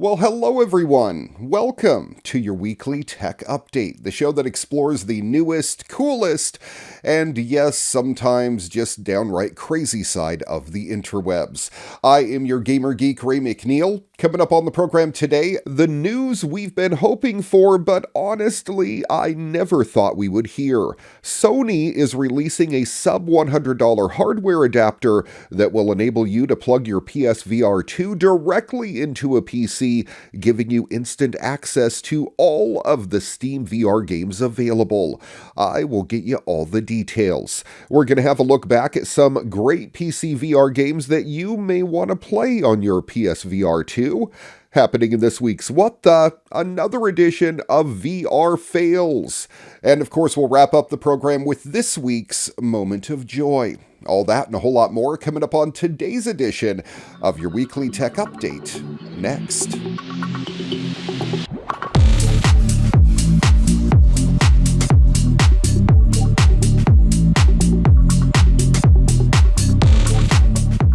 Well, hello everyone. Welcome to your weekly tech update, the show that explores the newest, coolest, and yes, sometimes just downright crazy side of the interwebs. I am your gamer geek, Ray McNeil. Coming up on the program today, the news we've been hoping for, but honestly, I never thought we would hear. Sony is releasing a sub $100 hardware adapter that will enable you to plug your PSVR 2 directly into a PC, giving you instant access to all of the Steam VR games available. I will get you all the details. We're going to have a look back at some great PC VR games that you may want to play on your PSVR 2. Happening in this week's What The, another edition of VR Fails. And of course, we'll wrap up the program with this week's Moment of Joy. All that and a whole lot more coming up on today's edition of your weekly tech update. Next.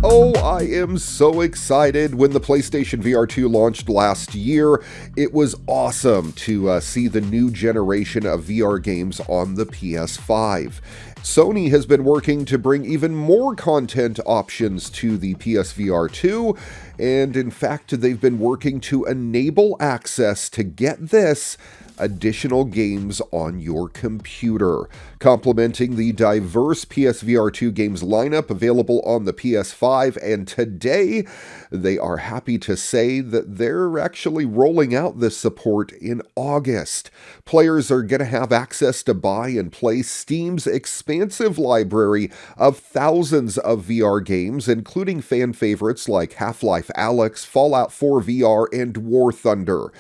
Oh, I am so excited. When the PlayStation VR 2 launched last year, it was awesome to see the new generation of VR games on the PS5. Sony has been working to bring even more content options to the PSVR 2, and in fact, they've been working to enable access to, get this, additional games on your computer, complementing the diverse PSVR 2 games lineup available on the PS5. And today, they are happy to say that they're actually rolling out this support in August. Players are going to have access to buy and play Steam's expansive library of thousands of VR games, including fan favorites like Half-Life Alyx, Fallout 4 VR, and War Thunder.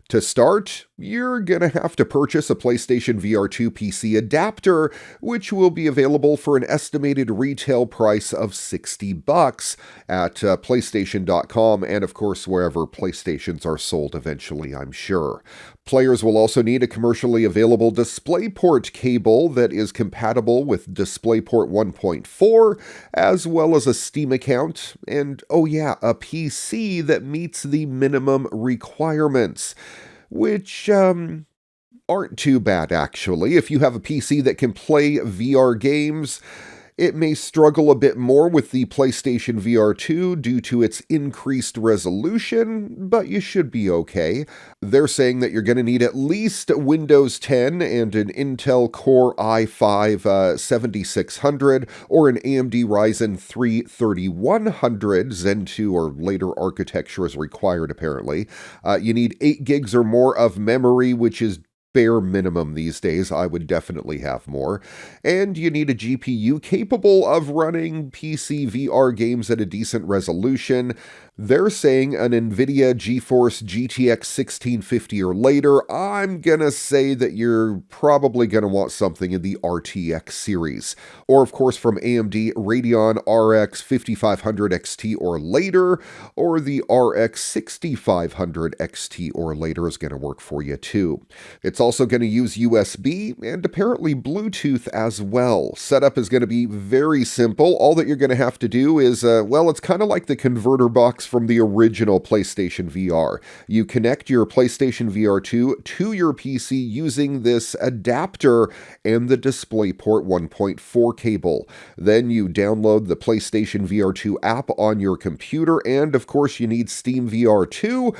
To start, you're going to have to purchase a PlayStation VR 2 PC adapter, which will be available for an estimated retail price of $60 at PlayStation.com and, of course, wherever PlayStations are sold eventually, I'm sure. Players will also need a commercially available DisplayPort cable that is compatible with DisplayPort 1.4, as well as a Steam account, and, oh yeah, a PC that meets the minimum requirements. Which, aren't too bad, actually. If you have a PC that can play VR games, it may struggle a bit more with the PlayStation VR 2 due to its increased resolution, but you should be okay. They're saying that you're going to need at least Windows 10 and an Intel Core i5 7600 or an AMD Ryzen 3 3100 Zen 2 or later architecture is required, apparently. You need 8 gigs or more of memory, which is bare minimum these days. I would definitely have more. And you need a GPU capable of running PC VR games at a decent resolution. They're saying an NVIDIA GeForce GTX 1650 or later. I'm gonna say that you're probably gonna want something in the RTX series. Or of course from AMD, Radeon RX 5500 XT or later, or the RX 6500 XT or later is gonna work for you too. It's also going to use USB and apparently Bluetooth as well. Setup is going to be very simple. All that you're going to have to do is, it's kind of like the converter box from the original PlayStation VR. You connect your PlayStation VR 2 to your PC using this adapter and the DisplayPort 1.4 cable. Then you download the PlayStation VR 2 app on your computer, and of course you need Steam VR 2.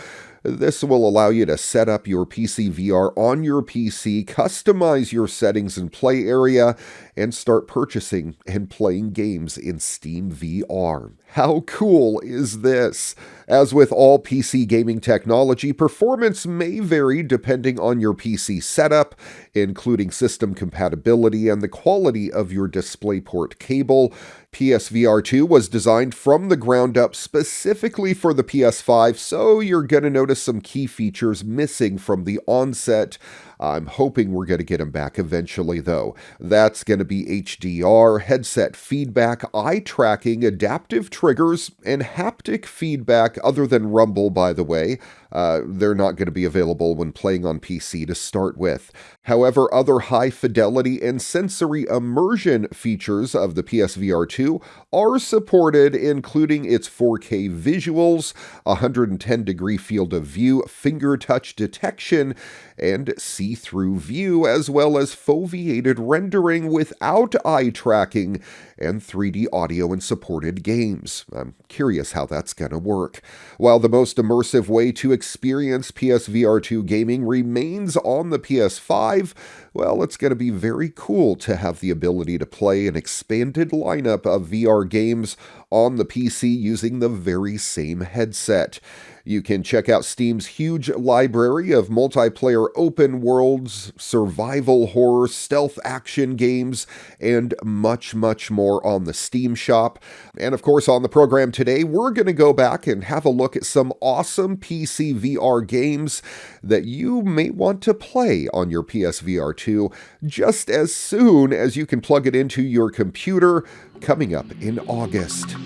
This will allow you to set up your PC VR on your PC, customize your settings and play area, and start purchasing and playing games in Steam VR. How cool is this? As with all PC gaming technology, performance may vary depending on your PC setup, including system compatibility and the quality of your DisplayPort cable. PSVR 2 was designed from the ground up specifically for the PS5, so you're going to notice some key features missing from the onset. I'm hoping we're going to get them back eventually, though. That's going to be HDR, headset feedback, eye tracking, adaptive triggers, and haptic feedback, other than rumble, by the way. they're not going to be available when playing on PC to start with. However, other high fidelity and sensory immersion features of the PSVR 2 are supported, including its 4K visuals, 110-degree field of view, finger touch detection, and see-through view, as well as foveated rendering without eye tracking, and 3D audio in supported games. I'm curious how that's going to work. While the most immersive way to experience PSVR 2 gaming remains on the PS5, well, it's going to be very cool to have the ability to play an expanded lineup of VR games on the PC using the very same headset. You can check out Steam's huge library of multiplayer open worlds, survival horror, stealth action games, and much, much more on the Steam shop. And of course, on the program today, we're going to go back and have a look at some awesome PC VR games that you may want to play on your PSVR 2 just as soon as you can plug it into your computer, coming up in August.